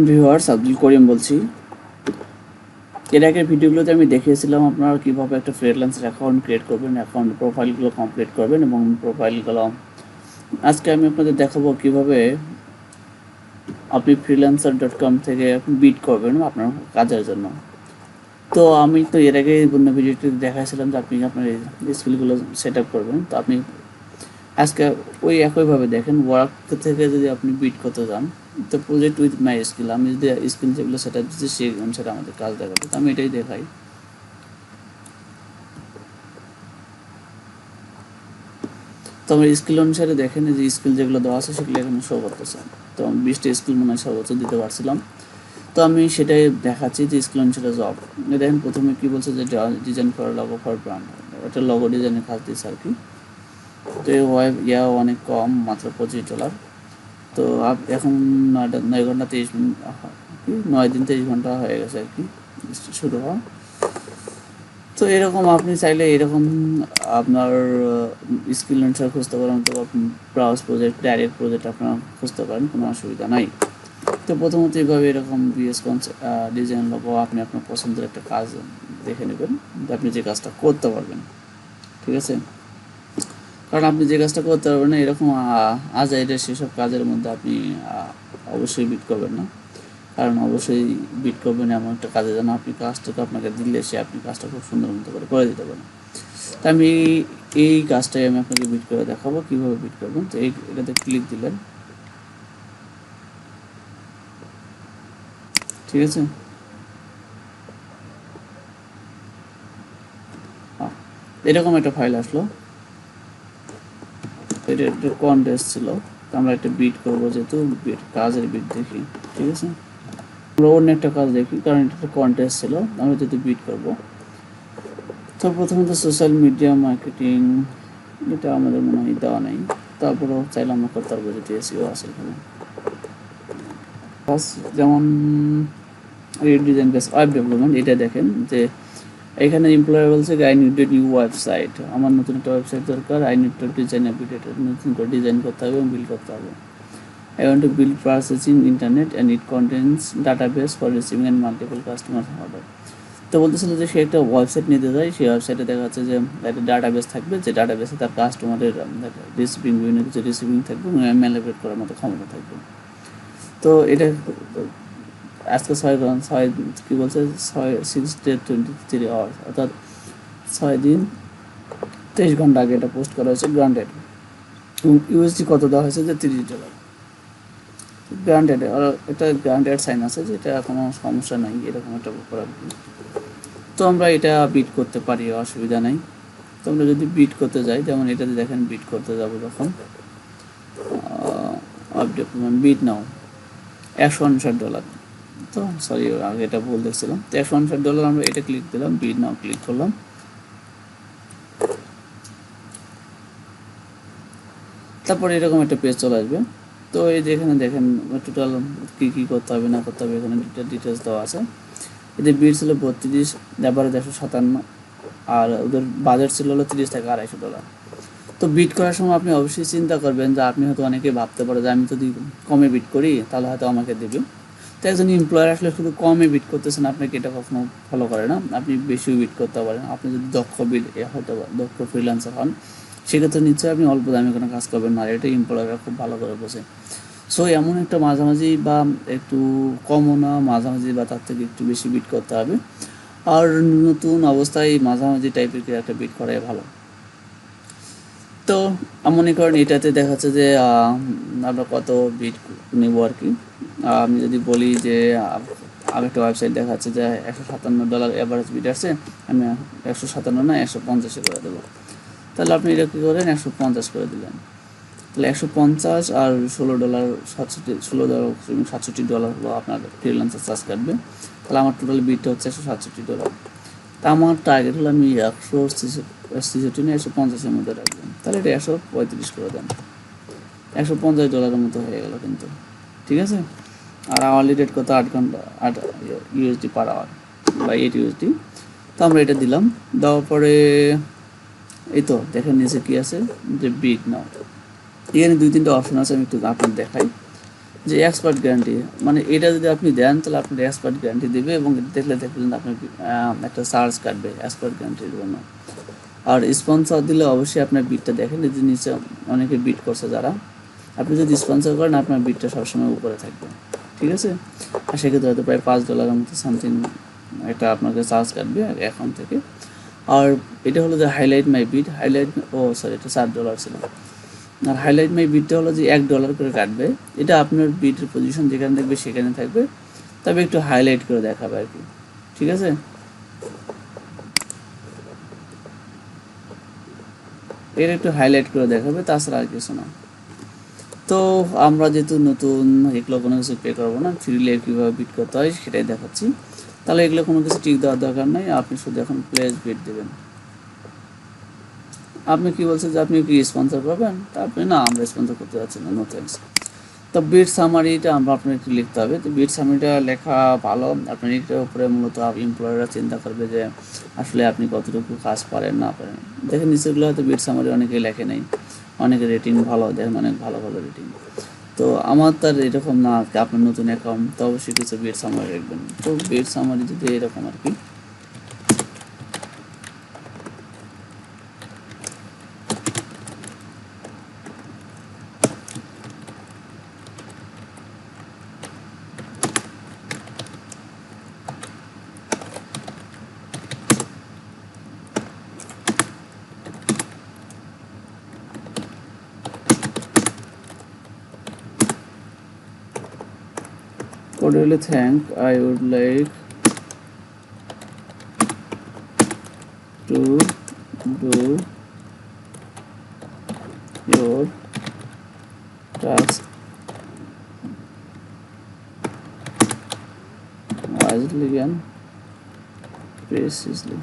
Viewers, Abdul Karim বলছি। এর আগের ভিডিওগুলোতে আমি দেখিয়েছিলাম আপনারা কীভাবে একটা ফ্রিল্যান্সার অ্যাকাউন্ট ক্রিয়েট করবেন, অ্যাকাউন্ট প্রোফাইলগুলো কমপ্লিট করবেন এবং প্রোফাইলগুলো আজকে আমি আপনাদের দেখাবো কীভাবে আপনি freelancer.com থেকে বিড করবেন আপনার কাজের জন্য। তো আমি তো এর আগে অন্য ভিডিওতে দেখাইছিলাম যে আপনি আপনার স্কিলগুলো সেট আপ করবেন। তো আপনি আজকে ওই একইভাবে দেখেন, ওয়ার্ক থেকে যদি আপনি বিট করতে যান, তো প্রজেক্ট উইথ মাই স্কিল, আমি যদি স্কিল যেগুলো সেটা দিচ্ছি সেই অনুসারে আমাদের কাজ দেখাবে। তো আমি এটাই দেখাই। তো আমার স্কিল অনুসারে দেখেন যে স্কিল যেগুলো দেওয়া আছে সেগুলো এখানে শো করতেছে। তো আমি 20টা স্কিল মনে হয় সর্বোচ্চ দিতে পারছিলাম। তো আমি সেটাই দেখাচ্ছি যে স্কিল অনুসারে জব। দেখেন প্রথমে কী বলছে যে design for logo for brand, এটা লগো ডিজাইনের কাজ দিচ্ছে আর কি। তো অনেক কম, মাত্র $25। তো এখন 9 ঘন্টা 23 মিনিট, 9 দিন 23 ঘন্টা হয়ে গেছে আর কি শুরু হওয়া। তো এরকম আপনি চাইলে এরকম আপনার স্কিল অনুসারে খুঁজতে পারেন। তো আপনি ব্রাউজ প্রজেক্ট, ডাইরেক্ট প্রজেক্ট আপনারা খুঁজতে পারেন, কোনো অসুবিধা নাই। তো প্রথমত এইভাবে এরকম বিএস ডিজাইন লোগো আপনি আপনার পছন্দের একটা কাজ দেখে নেবেন, আপনি যে কাজটা করতে পারবেন। ঠিক আছে, কারণ আপনি যে কাজটা করতে পারবেন না এরকম আজাইরের সেসব কাজের মধ্যে আপনি অবশ্যই বিট করবেন না। কারণ অবশ্যই বিট করবেন এমন একটা কাজে যেন আপনি কাজটাকে আপনাকে দিলে সে আপনি কাজটা খুব সুন্দর মতো করে দিতে পারেন। তো আমি এই কাজটাই আমি আপনাকে বিট করে দেখাবো কীভাবে বিট করবেন। তো এটাতে ক্লিক দিলেন, ঠিক আছে। এরকম একটা ফাইল আসলো, এটা একটা কন্টেস্ট ছিল। আমরা একটা বিট করবো, যেহেতু কাজের বিট দেখি, ঠিক আছে। আমরা অন্য একটা কাজ দেখি, কারণ এটা একটা কন্টেস্ট ছিল, আমরা যদি বিট করবো। তো প্রথমত সোশ্যাল মিডিয়া মার্কেটিং, এটা আমাদের মনে হয় দেওয়া নেই। তারপরেও চাইলে আমরা করতে পারবো, যেটি এসইও আছে এখানে। যেমন ডিজাইন বেস ওয়েব ডেভেলপমেন্ট, এটা দেখেন যে এখানে এমপ্লয়ার বলছে I need a new website, আমার নতুন একটা ওয়েবসাইট দরকার। I need to design application, নতুন করে ডিজাইন করতে হবে এবং বিল্ড করতে হবে। I want to build processing internet and it contains database for receiving and multiple customer order. তো বলতেছিল যে সে একটা ওয়েবসাইট নিতে যায়, সেই ওয়েবসাইটে দেখা যাচ্ছে যে একটা ডাটাবেস থাকবে, যে ডাটাবেসে তার কাস্টমারের রিসিভিং, বিভিন্ন কিছু রিসিভিং থাকবে এবং ম্যানিপুলেট করার মতো ক্ষমতা থাকবে। তো এটা আজকে 6 কী বলছে, 6 ডে 23 আওয়ার্স, অর্থাৎ 6 দিন 23 ঘন্টা আগে এটা পোস্ট করা হয়েছে, গ্রান্টেড। এবং ইউএসডি কত দেওয়া হয়েছে যে $30। গ্রান্টেড, আর একটা গ্রান্টেড সাইন আছে, যেটা কোনো সমস্যা নাই, এরকম একটা ব্যাপার আর কি। তো আমরা এটা বিট করতে পারি, অসুবিধা নেই। তো আমরা যদি বিট করতে যাই, যেমন এটাতে দেখেন বিট করতে যাব যখন, বিট নাও $159। তো সরি, আগে এটা ভুল দেখছিলাম। তো $159 আমরা এটা ক্লিক দিলাম, বিট নাও ক্লিক করলাম। তারপরে এরকম একটা পেজ চলে আসবে। তো এই যে এখানে দেখেন টোটাল কী কী করতে হবে না করতে হবে, এখানে ডিটেলস দেওয়া আছে। এদের বিট ছিল 32, অ্যাভারেজ 157, আর ওদের বাজেট ছিল হলো $30 থেকে $250। তো বিট করার সময় আপনি অবশ্যই চিন্তা করবেন যে আপনি হয়তো অনেকে ভাবতে পারে যে আমি যদি কমে বিট করি তাহলে হয়তো আমাকে দেবে। তো একজন এমপ্লয়ার আসলে শুধু কমে বিট করতেছেন, আপনাকে এটা কখনো ফলো করে না। আপনি বেশি বিট করতে পারেন। আপনি যদি দক্ষ হয়তো দক্ষ ফ্রিল্যান্সার হন, সেক্ষেত্রে নিশ্চয়ই আপনি অল্প দামে কোনো কাজ করবেন না, এটা এমপ্লয়াররা খুব ভালো করে বোঝে। সো এমন একটা মাঝামাঝি বা একটু কমও না, মাঝামাঝি বা তার থেকে একটু বেশি বিট করতে হবে। আর নতুন অবস্থায় মাঝামাঝি টাইপের একটা বিট করাই ভালো। তো মনে করেন এটাতে দেখা যাচ্ছে যে আমরা কত বিট নেব আর কি। আমি যদি বলি যে আরেকটা ওয়েবসাইট দেখা যাচ্ছে যে $157 অ্যাভারেজ বিট আসছে, আমি 157 না 150 করে দেবো। তাহলে আপনি এটা কী করেন, 150 করে দিলেন। তাহলে 150 আর $16.67 হলো আপনার ফ্রিল্যান্সার চার্জ কাটবে। তাহলে আমার টোটাল বিটটা হচ্ছে $167। তা আমার টার্গেট হলো আমি 163 না 150-এর মধ্যে রাখবেন। তাহলে এটা 135 করে দেন, $150 মতো হয়ে গেল কিন্তু, ঠিক আছে। আর আওয়ারলি রেট কত, 8 ঘন্টা 8 USD পার আওয়ার বা 8 USD। তো আমরা এটা দিলাম, দেওয়ার পরে এই তো দেখেন নিচে কী আছে যে বিট নাও। এখানে 2-3টা অপশন আছে, আমি একটু আপনার দেখাই। যে এক্সপার্ট গ্যারান্টি, মানে এটা যদি আপনি দেন তাহলে আপনার এক্সপার্ট গ্যারান্টি দেবে এবং দেখলে দেখলেন আপনার একটা চার্জ কাটবে এক্সপার্ট গ্যারান্টির জন্য। আর স্পন্সর দিলে অবশ্যই আপনার বিটটা দেখেন, এই যে নিচে অনেকে বিট করছে যারা, আপনি যদি স্পন্সর করেন আপনার বিটটা সবসময় উপরে থাকবে, ঠিক আছে। আর সেক্ষেত্রে হয়তো প্রায় $5 মতো সামথিং একটা আপনাকে চার্জ কাটবে অ্যাকাউন্ট থেকে। আর এটা হলো যে হাইলাইট মাই বিট, সরি এটা $7 ছিল। আর হাইলাইট মাই বিটটা হলো যে $1 করে কাটবে, এটা আপনার বিটের পজিশন যেখানে থাকবে সেখানে থাকবে, তবে একটু হাইলাইট করে দেখাবে আর কি, ঠিক আছে। এর একটু হাইলাইট করে দেখাবে, তাছাড়া আর কিছু না। তো আমরা যেহেতু নতুন, এগুলো কোনো কিছু পে করবো না, ফ্রিলে কীভাবে বিট করতে হয় সেটাই দেখাচ্ছি। তাহলে এগুলো কোনো কিছু টিক দেওয়ার দরকার নেই, আপনি শুধু এখন প্লেস বিট দেবেন। আপনি কি বলছেন যে আপনি কি স্পন্সর করবেন, তা আপনি না, আমরা স্পন্সর করতে যাচ্ছি না, নো থ্যাঙ্কস। তো বিট সামারিটা আমরা আপনার একটু লিখতে হবে। তো বিট সামারিটা লেখা ভালো, আপনার এটার উপরে মূলত এমপ্লয়াররা চিন্তা করবে যে আসলে আপনি কতটুকু কাজ পারেন না পারেন। দেখেন নিচেগুলো হয়তো বিট সামারি অনেকেই লেখে নেই, অনেকে রেটিং ভালো দেখেন, অনেক ভালো ভালো রেটিং। তো আমার তার এরকম না, আপনার নতুন অ্যাকাউন্ট তো অবশ্যই কিছু বিট সামারি রাখবেন। তো বিট সামারি যদি এরকম আর কি, cordially thank, I would like to do your task wisely and precisely.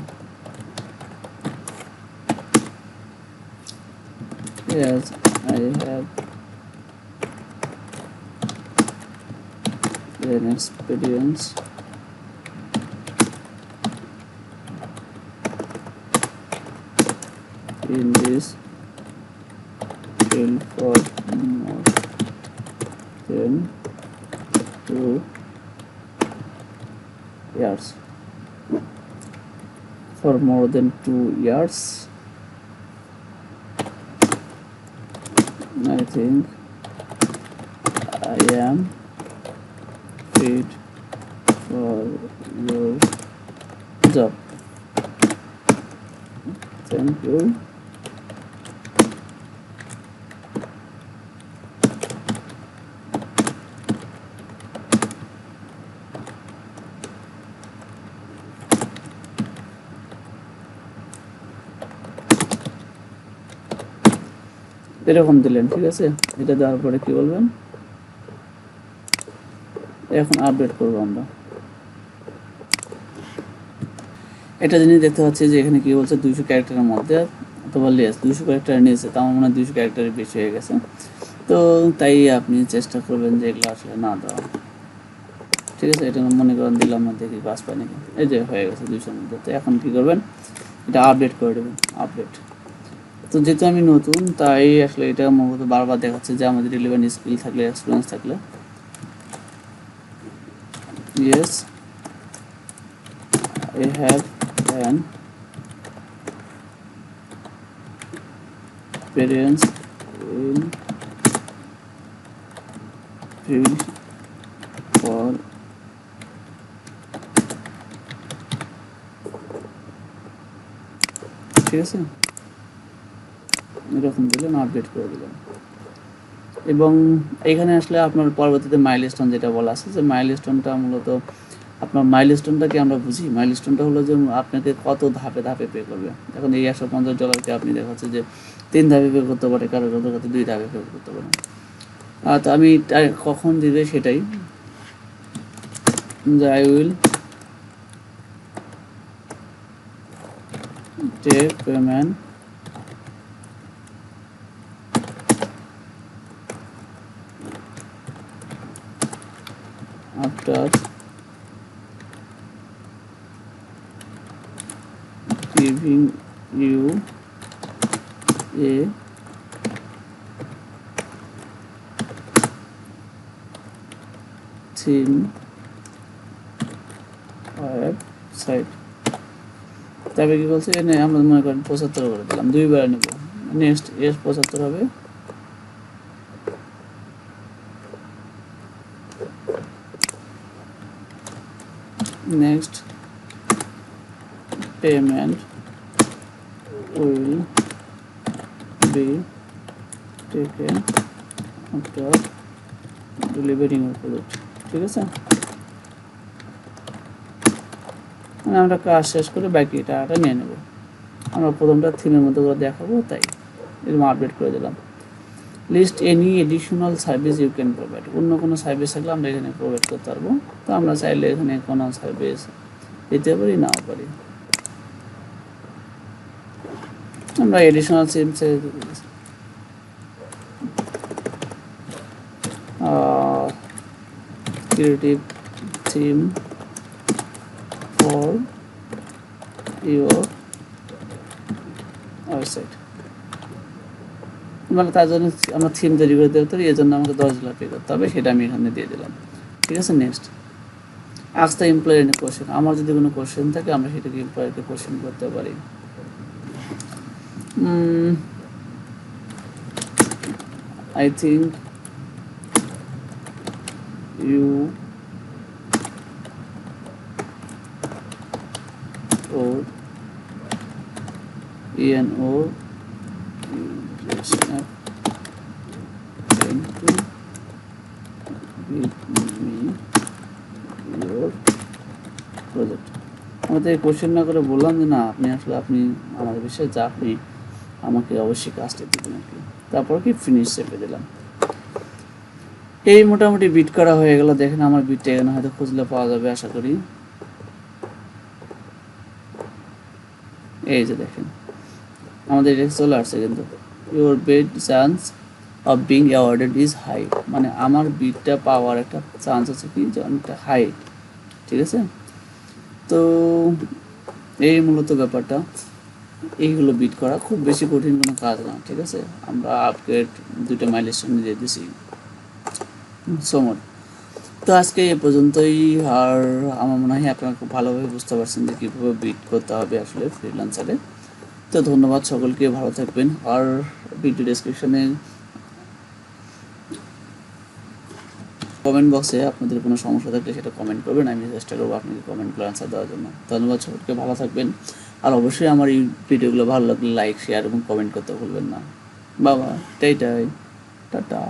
Yes, I have an experience in this field for more than 2 years. For more than 2 years, I think I am fit for your job. Thank you. এরকম দিলেন, ঠিক আছে। এটা দেওয়ার পরে কি বলবেন, এখন আপডেট করবো আমরা। এটা জিনিস দেখতে পাচ্ছি যে এখানে কি বলছে 200 ক্যারেক্টারের মধ্যে অথবা লেস, 200 ক্যারেক্টার নিয়েছে, তার মানে 200 ক্যারেক্টারের বেশি হয়ে গেছে। তো তাই আপনি চেষ্টা করবেন যে এগুলো আসলে না দেওয়া, ঠিক আছে। এটা মনে করেন দিলাম না, দেখি কাজ পাই নাকি, এই যে হয়ে গেছে 200-র মধ্যে। তো এখন কি করবেন, এটা আপডেট করে দেবেন, আপডেট। তো যেহেতু আমি নতুন তাই আসলে এটা মূলত বারবার দেখাচ্ছে যে আমাদের রিলেভেন্ট স্কিল থাকলে, এক্সপিরিয়েন্স থাকলে, yes I have an experience in field for ঠিক আছে, এরকম দিলেন, আপডেট করে দিলেন। এবং এখানে আসলে আপনার পরবর্তীতে মাইলস্টোন যেটা বলা আছে, যে মাইলস্টোনটা মূলত আপনার মাইলস্টোনটাকে আমরা বুঝি, মাইলস্টোনটা হলো যে আপনাকে কত ধাপে ধাপে পে করবে। এখন এই $150 আপনি দেখাচ্ছে যে 3 ধাপে পে করতে পারে, কারো কারো কাছে 2 ধাপে পে করতে পারে। তো আমি কখন দিবে সেটাই, যে I will take payment after giving you a theme website. তারপরে কি বলছে এখানে আমরা মনে করেন 75 করে দিলাম, দুইবার নেব। নেক্সট এর 75 হবে। Next payment will be taken after delivering এর প্রোডাক্ট। ঠিক আছে, মানে আমরা কাজ শেষ করে বাকি টাকাটা নিয়ে নেব। আমরা প্রথমটা থিমের মতো করে দেখাবো, তাই এরকম আপডেট করে দিলাম। List any additional service you can provide. অন্য কোনো সার্ভিস থাকলে আমরা এখানে প্রোভাইড করতে পারবো। তো আমরা চাইলে এখানে কোনো সার্ভিস দিতে পারি, নাও পারি। আমরা additional SIM creative theme for your website, মানে তার জন্য আমরা থিম তৈরি করে দিতে পারি, এর জন্য আমাকে 10,000 পে করতে হবে, সেটা আমি এখানে দিয়ে দিলাম। ঠিক আছে, next ask the employer any question. আমার যদি কোনো কোশ্চেন থাকে আমরা সেটাকে এমপ্লয়ারকে কোশ্চেন করতে পারি। I think you or ENO project. আমাদের কোশ্চেন না করে বললাম যে না আপনি আসলে আপনি আমাদের বিষয়ে যা আপনি আমাকে অবশ্যই কাজটা দিবেন আর কি। তারপর কি ফিনিশ চেপে দিলাম। এই মোটামুটি বিট করা হয়ে গেল। দেখেন আমার বিটটা এখানে হয়তো খুঁজলে পাওয়া যাবে আশা করি। এই যে দেখেন আমাদের এটা চলে আসছে, কিন্তু your bit chance of being awarded is high, মানে আমার বিটটা পাওয়ার একটা চান্স আছে কি যে অনেকটা হাই। ঠিক আছে, তো এই মূলত ব্যাপারটা। এইগুলো বিট করা খুব বেশি কঠিন কোনো কাজ না। ঠিক আছে, আমরা আপগ্রেড 2টা মাইলস্টোন দিয়ে দিছি সময়। তো আজকে এ পর্যন্তই। আর আমার মনে হয় আপনারা খুব ভালোভাবে বুঝতে পারছেন যে কীভাবে বিট করতে হবে আসলে ফ্রিল্যান্সারে। তো ধন্যবাদ সকলকে, ভালো থাকবেন। আর ভিডিও ডেসক্রিপশনে কমেন্ট বক্সে আপনাদের কোনো সমস্যা থাকলে সেটা কমেন্ট করবেন, আমি চেষ্টা করবো আপনাকে কমেন্টগুলো আনসার দেওয়ার জন্য। ধন্যবাদ সকলকে, ভালো থাকবেন। আর অবশ্যই আমার এই ভিডিওগুলো ভালো লাগলে লাইক, শেয়ার এবং কমেন্ট করতে ভুলবেন না। বাবা, টাটা।